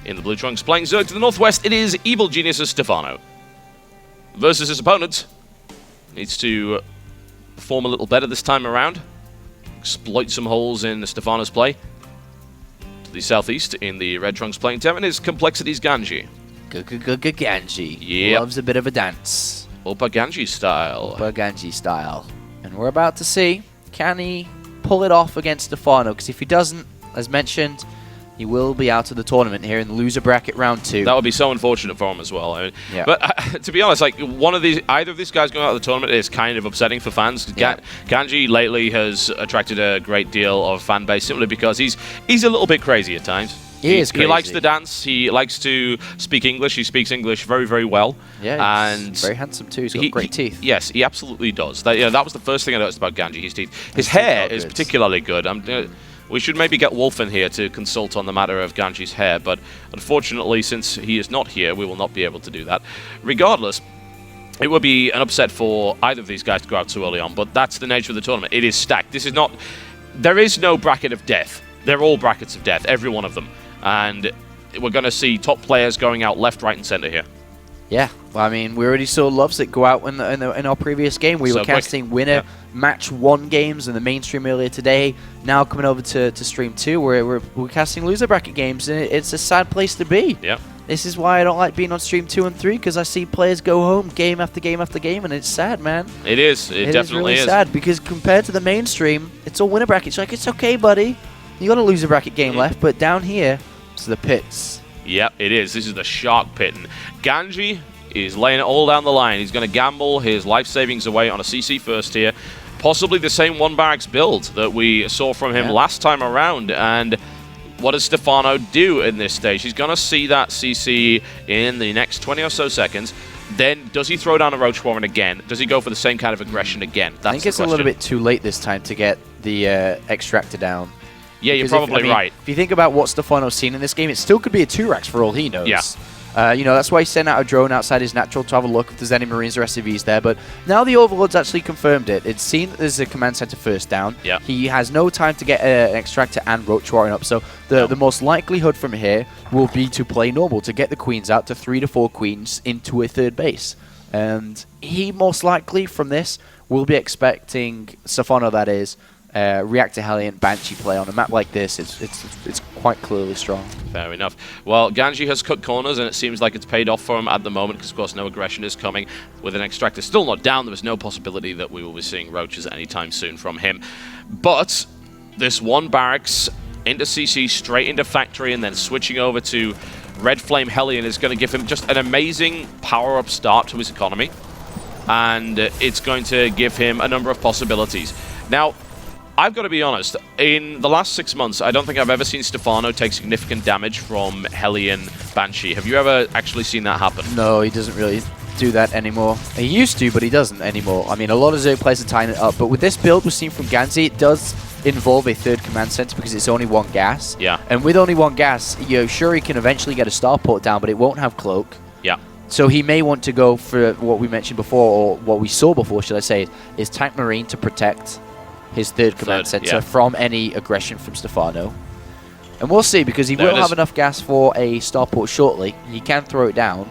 In the blue trunks playing ZerG to the northwest, it is Evil Genius's Stephano. Versus his opponent. Needs to perform a little better this time around. Exploit some holes in Stephano's play. To the southeast in the red trunks playing team, and his Complexity's GanZi. GanZi. Yep. Loves a bit of a dance. Oppa GanZi style. Oppa GanZi style. And we're about to see, can he pull it off against Stephano? Because if he doesn't, as mentioned, he will be out of the tournament here in the loser bracket round 2. That would be so unfortunate for him as well. I mean, yeah. But to be honest, like either of these guys going out of the tournament is kind of upsetting for fans. Yeah. GanZi lately has attracted a great deal of fan base simply because he's a little bit crazy at times. He is crazy. He likes to dance. He likes to speak English. He speaks English very, very well. Yeah, and he's very handsome too. He's got great teeth. Yes, he absolutely does. That was the first thing I noticed about GanZi, his teeth. His hair is particularly good. We should maybe get Wolf in here to consult on the matter of GanZi's hair, but unfortunately, since he is not here, we will not be able to do that. Regardless, it would be an upset for either of these guys to go out too early on, but that's the nature of the tournament. It is stacked. This is not... There is no bracket of death. They're all brackets of death, every one of them. And we're going to see top players going out left, right, and center here. Yeah, well, I mean, we already saw Lovesit go out in our previous game. We were casting winner match 1 games in the mainstream earlier today. Now coming over to stream 2, we're casting loser bracket games, and it's a sad place to be. Yeah. This is why I don't like being on stream 2 and 3, because I see players go home game after game after game, and it's sad, man. It is. It definitely is really sad, because compared to the mainstream, it's all winner brackets. Like, it's okay, buddy. You got a loser bracket game left, but down here, it's the pits. Yep, it is. This is the shark pit. And GanZi is laying it all down the line. He's going to gamble his life savings away on a CC first here. Possibly the same one barracks build that we saw from him last time around. And what does Stephano do in this stage? He's going to see that CC in the next 20 or so seconds. Then, does he throw down a Roach Warren again? Does he go for the same kind of aggression again? That's I think it's a little bit too late this time to get the extractor down. Yeah, you're probably right. If you think about what Stephano's seen in this game, it still could be a 2-racks for all he knows. Yeah. You know, that's why he sent out a drone outside his natural to have a look if there's any Marines or SCVs there. But now the Overlord's actually confirmed it. It's seen that there's a command center first down. Yeah. He has no time to get an extractor and Roach Warren up. So the most likelihood from here will be to play normal, to get the queens out to 3 to 4 queens into a third base. And he most likely from this will be expecting Stephano, that is, Reactor Hellion Banshee play on a map like this. It's quite clearly strong. Fair enough. Well, GanZi has cut corners, and it seems like it's paid off for him at the moment, because of course no aggression is coming. With an extractor still not down, there is no possibility that we will be seeing roaches anytime soon from him. But this one barracks into CC, straight into factory, and then switching over to Red Flame Hellion is going to give him just an amazing power-up start to his economy, and it's going to give him a number of possibilities. Now, I've got to be honest, in the last 6 months, I don't think I've ever seen Stephano take significant damage from Hellion Banshee. Have you ever actually seen that happen? No, he doesn't really do that anymore. He used to, but he doesn't anymore. I mean, a lot of ZerG players are tying it up, but with this build we've seen from GanZi, it does involve a third command center because it's only 1 gas. Yeah. And with only 1 gas, you're sure he can eventually get a starport down, but it won't have cloak. Yeah. So he may want to go for what we mentioned before, or what we saw before, should I say, is Tank Marine to protect his third command center from any aggression from Stephano. And we'll see, because he will have enough gas for a starport shortly. He can throw it down,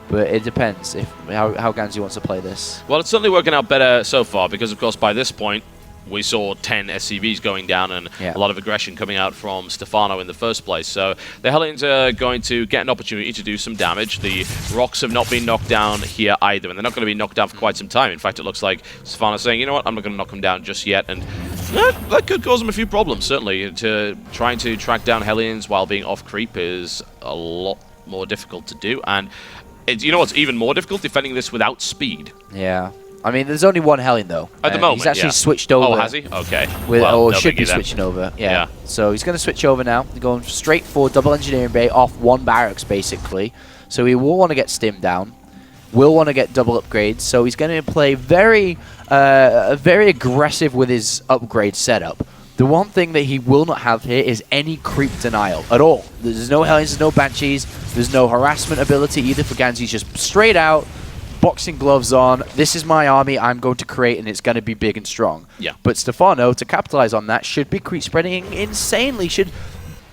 but it depends how GanZi wants to play this. Well, it's certainly working out better so far, because of course by this point we saw 10 SCVs going down and a lot of aggression coming out from Stephano in the first place. So the Hellions are going to get an opportunity to do some damage. The rocks have not been knocked down here either, and they're not going to be knocked down for quite some time. In fact, it looks like Stephano's saying, you know what, I'm not going to knock them down just yet. And that could cause them a few problems, certainly. Trying to track down Hellions while being off creep is a lot more difficult to do. And you know what's even more difficult? Defending this without speed. Yeah. I mean, there's only 1 Hellion, though. At the moment, he's actually switched over. Oh, has he? Okay. Or should be switching over. Yeah. So he's going to switch over now. They're going straight for double engineering bay off 1 barracks, basically. So he will want to get stim down. Will want to get double upgrades. So he's going to play very aggressive with his upgrade setup. The one thing that he will not have here is any creep denial at all. There's no Hellions, there's no Banshees, there's no harassment ability either for GanZi. He's just straight out, boxing gloves on. This is my army I'm going to create, and it's going to be big and strong. Yeah. But Stephano, to capitalize on that, should be creep spreading insanely.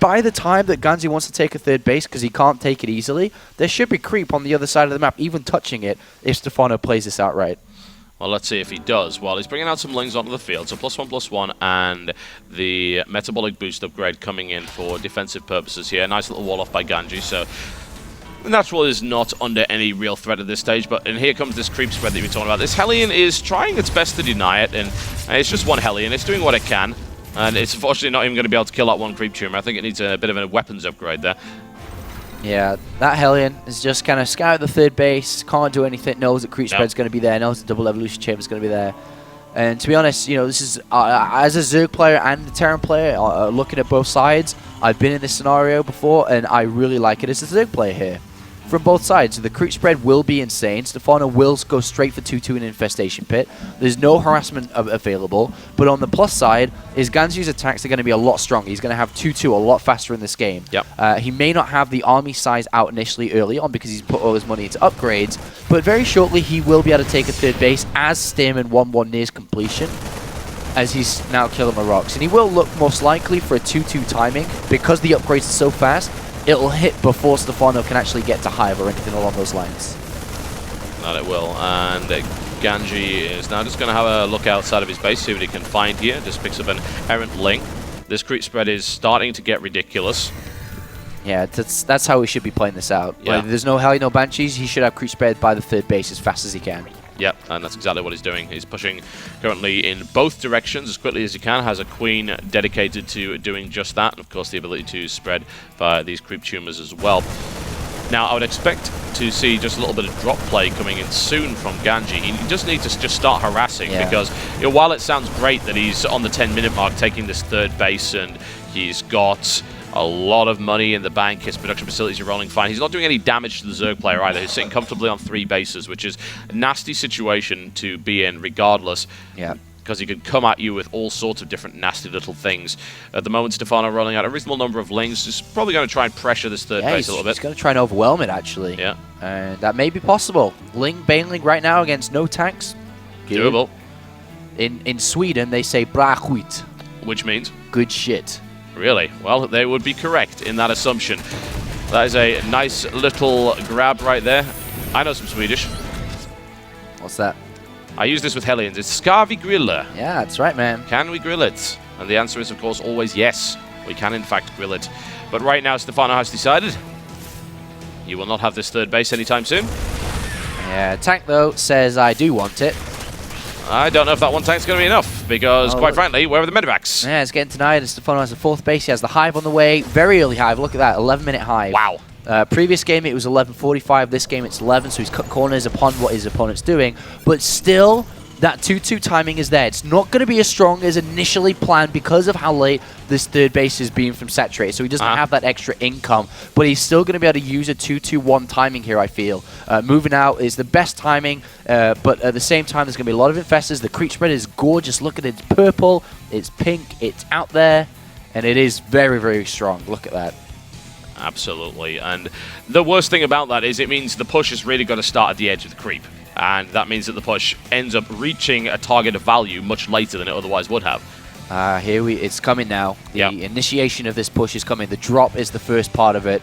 by the time that GanZi wants to take a third base, because he can't take it easily, there should be creep on the other side of the map, even touching it, if Stephano plays this out right. Well, let's see if he does. Well, he's bringing out some Lings onto the field, so +1/+1, and the Metabolic Boost upgrade coming in for defensive purposes here. Nice little wall off by GanZi, so Natural is not under any real threat at this stage, and here comes this creep spread that you've been talking about. This Hellion is trying its best to deny it, and it's just one Hellion. It's doing what it can, and it's unfortunately not even going to be able to kill that one creep tumor. I think it needs a bit of a weapons upgrade there. Yeah, that Hellion is just kind of scout the third base, can't do anything, knows that creep spread's going to be there, knows the double evolution chamber's going to be there. And to be honest, you know, this is, as a Zerg player and a Terran player, looking at both sides, I've been in this scenario before, and I really like it as a Zerg player here. From both sides, the creep spread will be insane. Stephano will go straight for 2-2 in Infestation Pit. There's no harassment available, but on the plus side, is GanZi's attacks are going to be a lot stronger. He's going to have 2-2 a lot faster in this game. Yep. He may not have the army size out initially early on because he's put all his money into upgrades, but very shortly he will be able to take a third base as Stim and 1-1 nears completion, as he's now killing the rocks. And he will look most likely for a 2-2 timing because the upgrades are so fast. It'll hit before Stephano can actually get to Hive or anything along those lines. That it will. And GanZi is now just going to have a look outside of his base, see what he can find here. Just picks up an errant Ling. This creep spread is starting to get ridiculous. Yeah, that's how we should be playing this out. Yeah. Like, there's no Hellion, no Banshees. He should have creep spread by the third base as fast as he can. Yep, and that's exactly what he's doing. He's pushing currently in both directions as quickly as he can. Has a Queen dedicated to doing just that. And of course, the ability to spread via these creep tumors as well. Now, I would expect to see just a little bit of drop play coming in soon from GanZi. He just needs to just start harassing because, you know, while it sounds great that he's on the 10-minute mark taking this third base and he's got a lot of money in the bank, his production facilities are rolling fine. He's not doing any damage to the Zerg player either. He's sitting comfortably on 3 bases, which is a nasty situation to be in regardless. Yeah. Because he could come at you with all sorts of different nasty little things. At the moment, Stephano rolling out a reasonable number of Lings. He's probably going to try and pressure this third base a little bit. He's going to try and overwhelm it, actually. Yeah. And that may be possible. Baneling right now against no tanks. Good. Doable. In Sweden, they say bra skit. Which means? Good shit. Really? Well, they would be correct in that assumption. That is a nice little grab right there. I know some Swedish. What's that? I use this with Hellions. It's ska vi grilla. Yeah, that's right, man. Can we grill it? And the answer is, of course, always yes. We can, in fact, grill it. But right now, Stephano has decided you will not have this third base anytime soon. Yeah, Tank, though, says I do want it. I don't know if that one tank's going to be enough, because, quite frankly, where are the medivacs? Yeah, it's getting denied, and Stephano has the 4th base. He has the Hive on the way. Very early Hive. Look at that, 11-minute Hive. Wow. Previous game, it was 11:45. This game, it's 11, so he's cut corners upon what his opponent's doing. But still, that 2-2 timing is there. It's not going to be as strong as initially planned because of how late this third base has been from Saturated. So he doesn't have that extra income, but he's still going to be able to use a 2-2-1 timing here, I feel. Moving out is the best timing, but at the same time, there's going to be a lot of infestors. The creep spread is gorgeous. Look at it. It's purple, it's pink, it's out there, and it is very, very strong. Look at that. Absolutely. And the worst thing about that is it means the push has really got to start at the edge of the creep. And that means that the push ends up reaching a target of value much later than it otherwise would have. It's coming now. The initiation of this push is coming. The drop is the first part of it.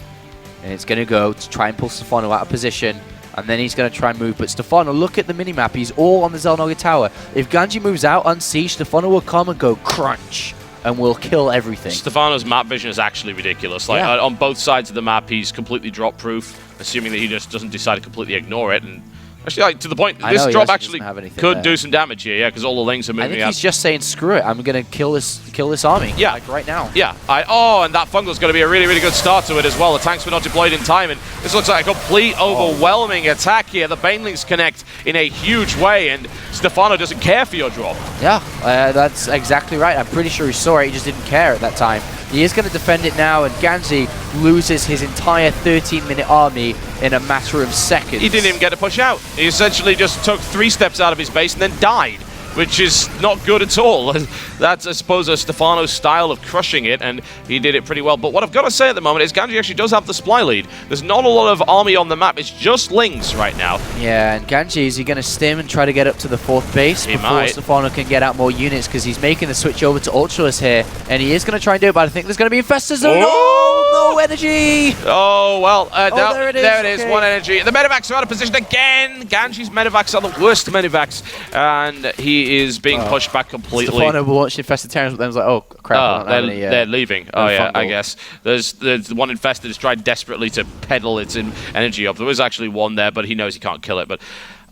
And it's going to go to try and pull Stephano out of position. And then he's going to try and move. But Stephano, look at the minimap. He's all on the Xel'Naga tower. If GanZi moves out unsieged, Stephano will come and go crunch. And will kill everything. Stephano's map vision is actually ridiculous. Like on both sides of the map, he's completely drop proof, assuming that he just doesn't decide to completely ignore it. And actually, like, to the point, this drop actually could do some damage here, yeah, because all the Lings are moving out. I think he's just saying, screw it, I'm going to kill this army, like right now. Yeah, and that Fungal's going to be a really, really good start to it as well. The tanks were not deployed in time, and this looks like a complete overwhelming attack here. The Banelings connect in a huge way, and Stephano doesn't care for your drop. Yeah, that's exactly right. I'm pretty sure he saw it, he just didn't care at that time. He is going to defend it now, and GanZi loses his entire 13-minute army in a matter of seconds. He didn't even get to push out. He essentially just took 3 steps out of his base and then died. which is not good at all. That's, I suppose, a Stephano style of crushing it, and he did it pretty well. But what I've got to say at the moment is GanZi actually does have the supply lead. There's not a lot of army on the map. It's just Lings right now. Yeah, and GanZi, is he going to stim and try to get up to the 4th base before Stephano can get out more units, because he's making the switch over to Ultraless here, and he is going to try and do it, but I think there's going to be Infestors. No energy! Oh, well, no, there it is. There it is, 1 energy. The Medivacs are out of position again. GanZi's Medivacs are the worst Medivacs, and he is being pushed back completely. Stephano will launch Infested Terrans, but then was like, oh, crap. They're leaving. Oh, yeah, I guess. There's one Infested is trying desperately to peddle its energy up. There was actually one there, but he knows he can't kill it. But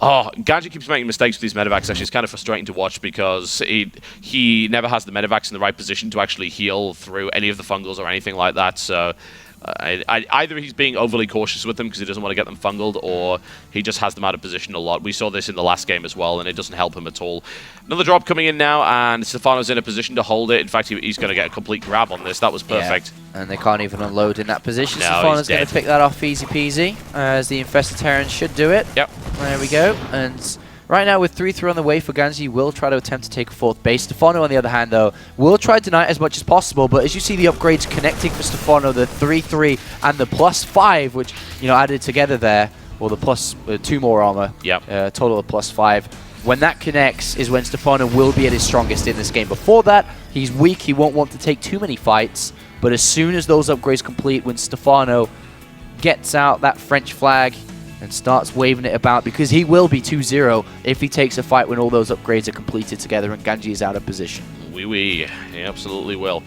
GanZi keeps making mistakes with these Medivacs. Actually, it's kind of frustrating to watch because he never has the Medivacs in the right position to actually heal through any of the fungals or anything like that. So either he's being overly cautious with them because he doesn't want to get them fungled, or he just has them out of position a lot. We saw this in the last game as well, and it doesn't help him at all. Another drop coming in now, and Stephano's in a position to hold it. In fact, he's going to get a complete grab on this. That was perfect. Yeah. And they can't even unload in that position. No, Stephano's going to pick that off easy peasy, as the Infested Terran should do it. Yep. There we go. And right now, with 3-3 on the way for GanZi, will try to attempt to take a 4th base. Stephano, on the other hand, though, will try to deny it as much as possible. But as you see the upgrades connecting for Stephano, the 3-3 and the +5, which, you know, added together there, or the plus 2 more armor, total of +5. When that connects is when Stephano will be at his strongest in this game. Before that, he's weak. He won't want to take too many fights. But as soon as those upgrades complete, when Stephano gets out that French flag and starts waving it about, because he will be 2-0 if he takes a fight when all those upgrades are completed together and GanZi is out of position. He absolutely will.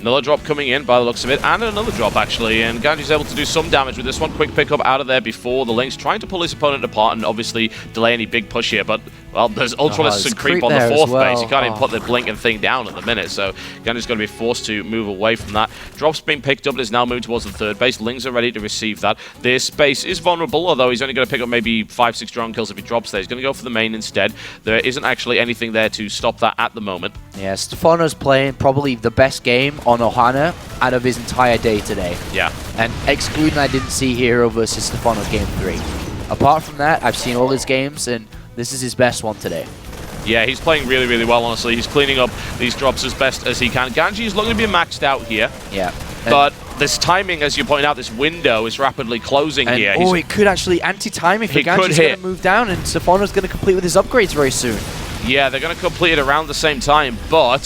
Another drop coming in by the looks of it, and another drop actually, and GanZi's able to do some damage with this one. Quick pickup out of there before the Lynx, trying to pull his opponent apart and obviously delay any big push here, but well, there's Ultraless and creep on the 4th base. You can't even put the blinking thing down at the minute, so GanZi's going to be forced to move away from that. Drop's been picked up and is now moving towards the 3rd base. Lings are ready to receive that. This base is vulnerable, although he's only going to pick up maybe 5-6 drone kills if he drops there. He's going to go for the main instead. There isn't actually anything there to stop that at the moment. Yeah, Stephano's playing probably the best game on Ohana out of his entire day today. Yeah. And excluding I didn't see Hero versus Stephano's game 3. Apart from that, I've seen all his games, and this is his best one today. Yeah, he's playing really, really well, honestly. He's cleaning up these drops as best as he can. GanZi is looking to be maxed out here. Yeah. But this timing, as you point out, this window is rapidly closing here. Oh, it could actually anti-time if GanZi's going to move down, and Stephano's going to complete with his upgrades very soon. Yeah, they're going to complete it around the same time, but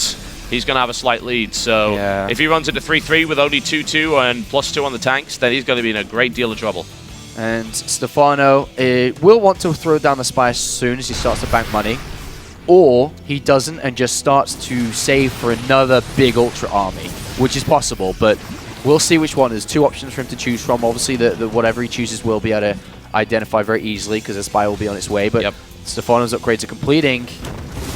he's going to have a slight lead. So if he runs into 3-3 with only 2-2 and +2 on the tanks, then he's going to be in a great deal of trouble. And Stephano will want to throw down the spy as soon as he starts to bank money. Or he doesn't and just starts to save for another big Ultra army, which is possible, but we'll see which one. There's 2 options for him to choose from. Obviously, whatever he chooses will be able to identify very easily because the spy will be on its way, but Stephano's upgrades are completing.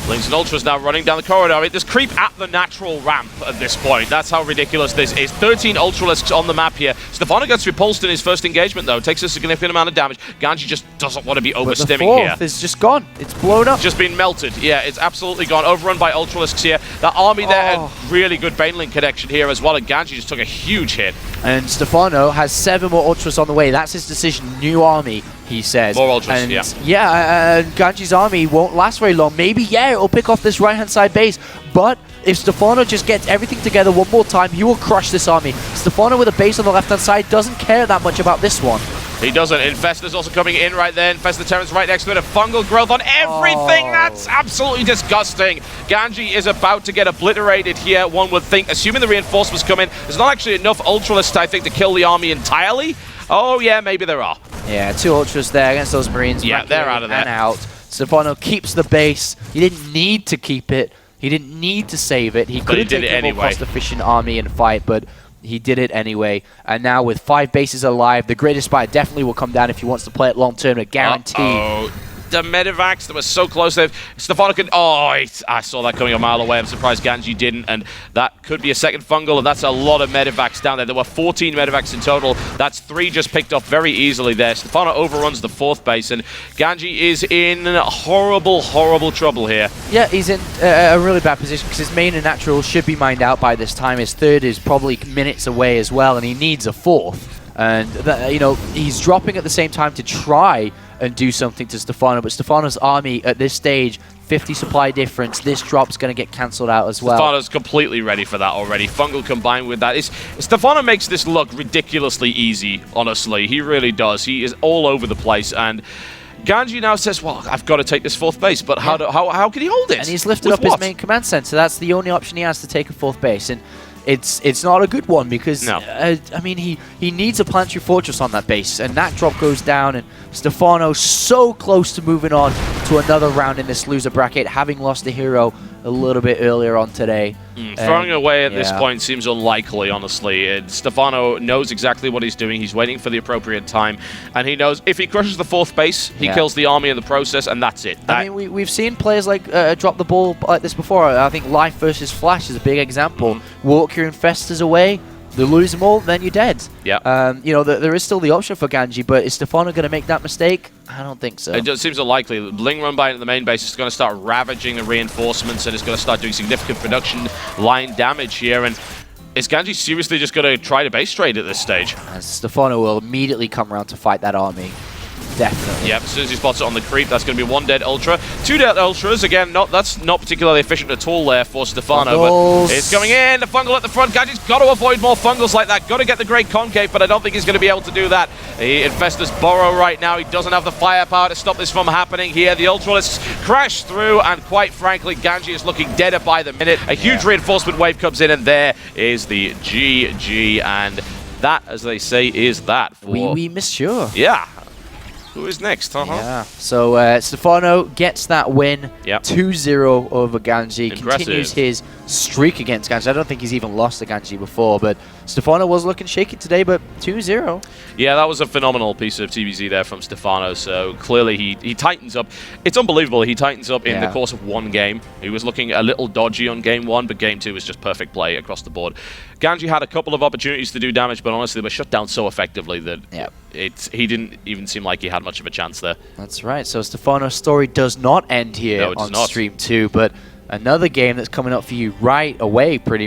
Lings and Ultras now running down the corridor. There's creep at the natural ramp at this point. That's how ridiculous this is. 13 Ultralisks on the map here. Stephano gets repulsed in his first engagement, though. Takes a significant amount of damage. GanZi just doesn't want to be overstimming here. The 4th is just gone. It's blown up. Just been melted. Yeah, it's absolutely gone. Overrun by Ultralisks here. That army there, a really good Baneling connection here as well, and GanZi just took a huge hit. And Stephano has 7 more Ultras on the way. That's his decision. New army, he says. More Ultras, and GanZi's army won't last very long. Maybe, it'll pick off this right-hand side base, but if Stephano just gets everything together one more time, he will crush this army. Stephano with a base on the left-hand side doesn't care that much about this one. He doesn't. Infestor's also coming in right there. Infestor Terran's right next to it. A fungal growth on everything. That's absolutely disgusting. GanZi is about to get obliterated here, one would think, assuming the reinforcements come in. There's not actually enough Ultralists, I think, to kill the army entirely. Oh, yeah, maybe there are. Yeah, 2 Ultras there against those Marines. Yeah, they're out of there. And out. Stephano keeps the base. He didn't need to keep it. He didn't need to save it. He could have taken a more cost-efficient army and fight, but he did it anyway. And now with 5 bases alive, the greatest spy definitely will come down if he wants to play it long-term, a guarantee. The Medivacs that were so close there. Stephano could... I saw that coming a mile away. I'm surprised GanZi didn't, and that could be a second fungal, and that's a lot of Medivacs down there. There were 14 Medivacs in total. That's 3 just picked off very easily there. Stephano overruns the 4th base, and GanZi is in horrible, horrible trouble here. Yeah, he's in a really bad position because his main and natural should be mined out by this time. His 3rd is probably minutes away as well, and he needs a 4th. And, he's dropping at the same time to try and do something to Stephano, but Stephano's army at this stage 50 supply difference. This drop's going to get cancelled out as well. Stephano's completely ready for that already. Fungal combined with that. Stephano makes this look ridiculously easy, honestly. He really does. He is all over the place, and GanZi now says, well, I've got to take this 4th base, but how can he hold it? And he's lifted up his main command center. That's the only option he has to take a 4th base, and it's not a good one because, I mean, he needs a planetary fortress on that base, and that drop goes down, and Stephano so close to moving on to another round in this loser bracket, having lost a hero a little bit earlier on today. Throwing away at this point seems unlikely, honestly. Stephano knows exactly what he's doing. He's waiting for the appropriate time, and he knows if he crushes the 4th base, he kills the army in the process, and that's it. I mean, we've seen players like drop the ball like this before. I think Life versus Flash is a big example. Walk your infestors away, they lose them all, then you're dead. Yeah. You know, there is still the option for GanZi, but is Stephano going to make that mistake? I don't think so. It just seems unlikely. Bling run by into the main base is going to start ravaging the reinforcements, and it's going to start doing significant production line damage here. And is GanZi seriously just going to try to base trade at this stage? And Stephano will immediately come around to fight that army. Definitely. Yep, as soon as he spots it on the creep, that's going to be 1 dead Ultra. 2 dead Ultras, again, that's not particularly efficient at all there for Stephano, but it's going in, the Fungal at the front. GanZi's got to avoid more Fungals like that, got to get the Great Concave, but I don't think he's going to be able to do that. The Infestors burrow right now, he doesn't have the firepower to stop this from happening here. The Ultralists crash through, and quite frankly, GanZi is looking deader by the minute. A huge reinforcement wave comes in, and there is the GG, and that, as they say, is that for... Oui, monsieur. Yeah. Who is next? Yeah. So Stephano gets that win, 2-0 over GanZi. Continues his streak against GanZi. I don't think he's even lost to GanZi before, but Stephano was looking shaky today, but 2-0. Yeah, that was a phenomenal piece of TvZ there from Stephano. So clearly he tightens up. It's unbelievable. He tightens up in the course of 1 game. He was looking a little dodgy on game 1, but game 2 was just perfect play across the board. GanZi had a couple of opportunities to do damage, but honestly, they were shut down so effectively that he didn't even seem like he had much of a chance there. That's right. So Stephano's story does not end here on Stream 2, but another game that's coming up for you right away, pretty